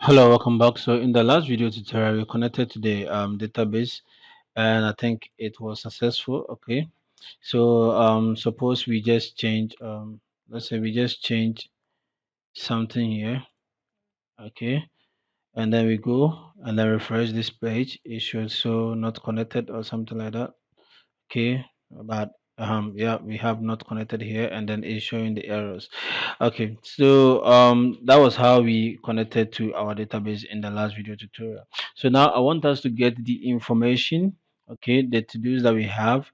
Hello, welcome back. So in the last video tutorial, we connected to the database, and I think it was successful. Okay, so suppose we just change let's say we just change something here. Okay, and then we go and then refresh this page. It should show not connected or something like that. Okay, but yeah, we have not connected here, and then it's showing the errors. Okay, so that was how we connected to our database in the last video tutorial. So now I want us to get the information, okay, the to-dos that we have,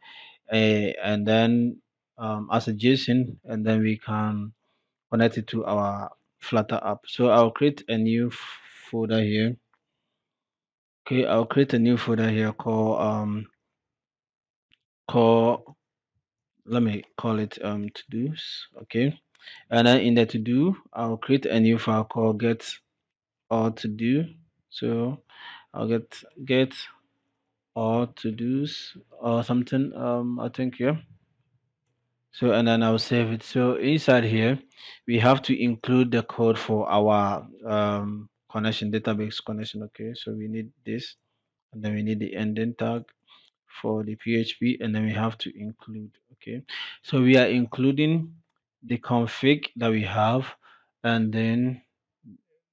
and then as a JSON, and then we can connect it to our Flutter app. So I'll create a new folder here. Okay, I'll create a new folder here call let me call it to-dos. Okay, and then in the to-do, I'll create a new file called get all to do. So I'll get all to do's or something. I think yeah. So and then I'll save it. So inside here, we have to include the code for our connection database connection. Okay, so we need this, and then we need the ending tag for the PHP, and then we have to include. Okay, so we are including the config that we have, and then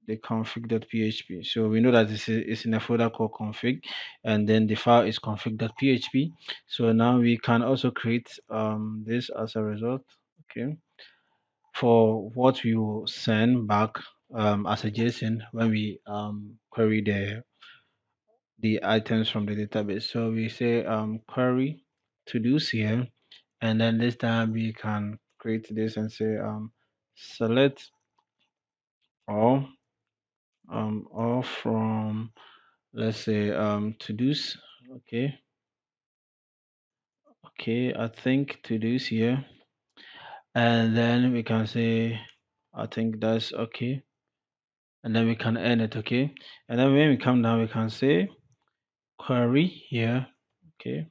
the config.php. So we know that this is in a folder called config, and then the file is config.php. So now we can also create this as a result. Okay, for what we will send back as a JSON when we query the items from the database. So we say query to do's here, and then this time we can create this and say select all from, let's say to do's. Okay, okay, I think to do's here, and then we can say I think that's okay, and then we can end it. Okay, and then when we come down we can say query here. Okay,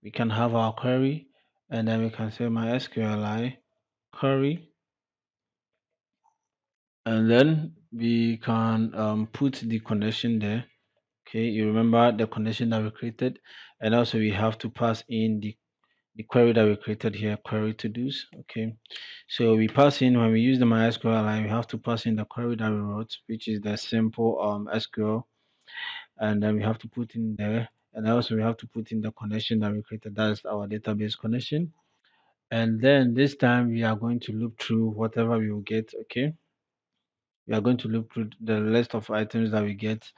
we can have our query, and then we can say MySQLi query, and then we can put the connection there. Okay, you remember the connection that we created, and also we have to pass in the query that we created here, query to do's. Okay, so we pass in when we use the MySQL line, we have to pass in the query that we wrote, which is the simple SQL, and then we have to put in there, and also we have to put in the connection that we created. That's our database connection, and then this time we are going to loop through whatever we will get. Okay, we are going to loop through the list of items that we get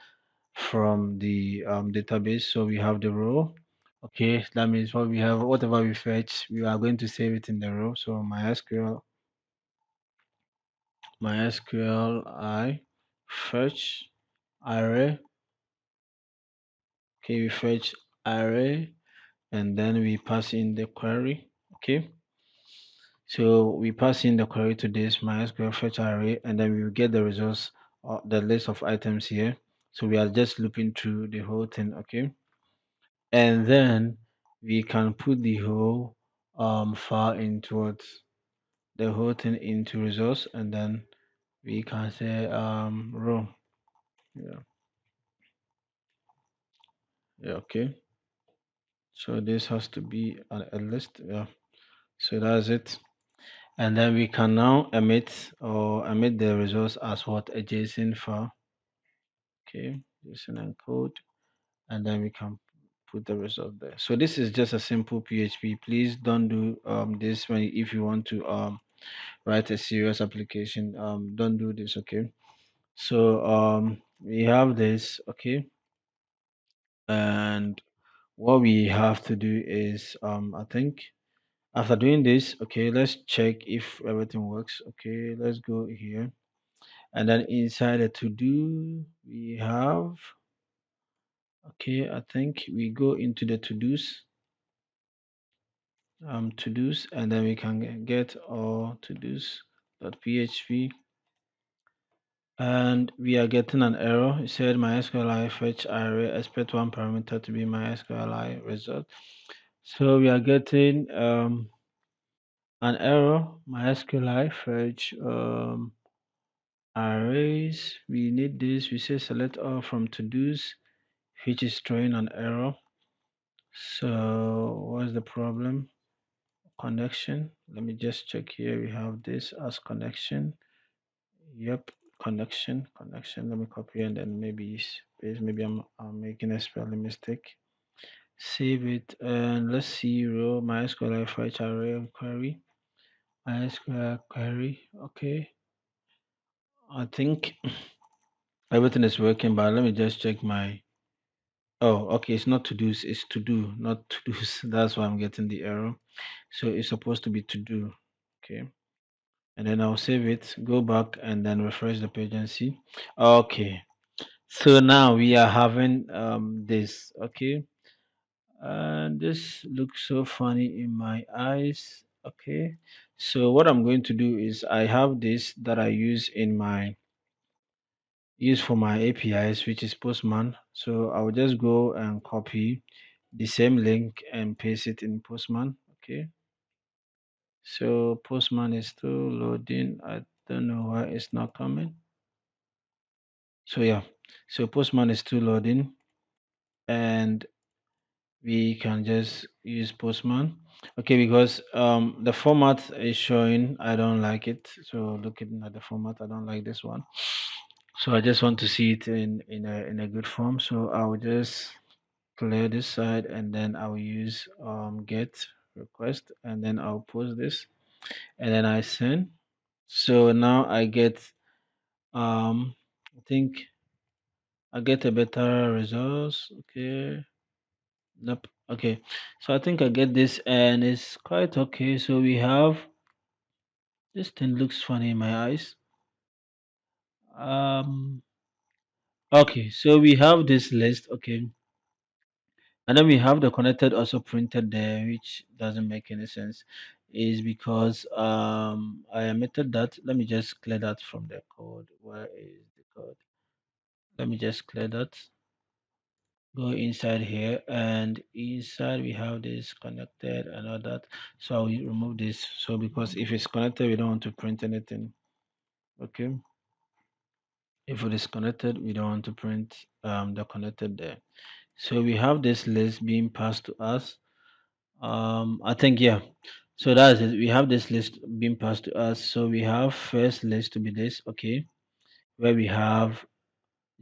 from the database. So we have the row. Okay, that means what we have, whatever we fetch, we are going to save it in the row. So MySQL I fetch array. Okay, we fetch array, and then we pass in the query. Okay, so we pass in the query to this MySQL fetch array, and then we will get the results, the list of items here. So we are just looping through the whole thing. Okay, and then we can put the whole file into what, the whole thing into results, and then we can say row. Yeah, yeah, okay, so this has to be a list. Yeah, so that's it, and then we can now emit the results as what, a JSON file. Okay, JSON encode, and then we can put the result there. So this is just a simple PHP. Please don't do this when, if you want to write a serious application. Don't do this. Okay, so we have this. Okay, and what we have to do is I think after doing this, okay, let's check if everything works. Okay, let's go here, and then inside the to do we have, okay, I think we go into the to do's, and then we can get all to do's .php, and we are getting an error. It said MySQLi fetch array, expect one parameter to be MySQLi result. So we are getting an error, MySQLi fetch arrays, we need this. We say select all from to-dos, which is throwing an error. So what's the problem? Connection. Let me just check here. We have this as connection. Yep, connection. Let me copy and then maybe paste. Maybe I'm making a spelling mistake. Save it and let's see row MySQL fetch array query. MySQL query. Okay, I think everything is working, but let me just check my. Oh, okay. It's not to do. It's to do, not to do. That's why I'm getting the error. So it's supposed to be to do. Okay. And then I'll save it, go back and then refresh the page and see. Okay. So now we are having this. Okay. And this looks so funny in my eyes. Okay. So what I'm going to do is I have this that I use for my APIs, which is Postman. So I'll just go and copy the same link and paste it in Postman. Okay. So Postman is still loading. I don't know why it's not coming. So yeah. So Postman is still loading and we can just use Postman. Okay, because the format is showing I don't like it. So looking at the format, I don't like this one. So I just want to see it in a good form. So I'll just clear this side and then I'll use get request and then I'll post this and then I send. So now I get I think I get a better results. Okay. Nope. Okay. So I think I get this and it's quite okay. So we have this thing looks funny in my eyes. Um okay, so we have this list, okay. And then we have the connected also printed there, which doesn't make any sense. Is because I omitted that. Let me just clear that from the code. Where is the code? Let me just clear that. Go inside here and inside we have this connected and all that. So I'll remove this. So because if it's connected, we don't want to print anything. Okay. If it is connected, we don't want to print the connected there. So we have this list being passed to us. I think yeah. So that's it. We have this list being passed to us. So we have first list to be this, okay, where we have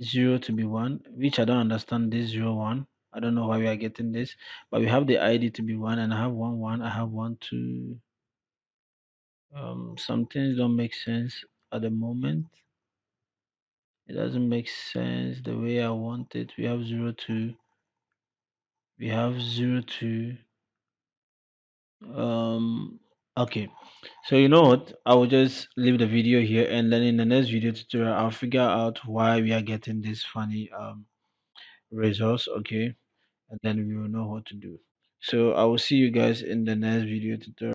zero to be one, which I don't understand this zero one. I don't know why we are getting this, but we have the ID to be one, and I have one one. I have one two. Some things don't make sense at the moment. It doesn't make sense the way I want it. We have zero two. We have zero two. Um. Okay. So you know what? I will just leave the video here, and then in the next video tutorial, I'll figure out why we are getting this funny results. Okay, and then we will know what to do. So I will see you guys in the next video tutorial.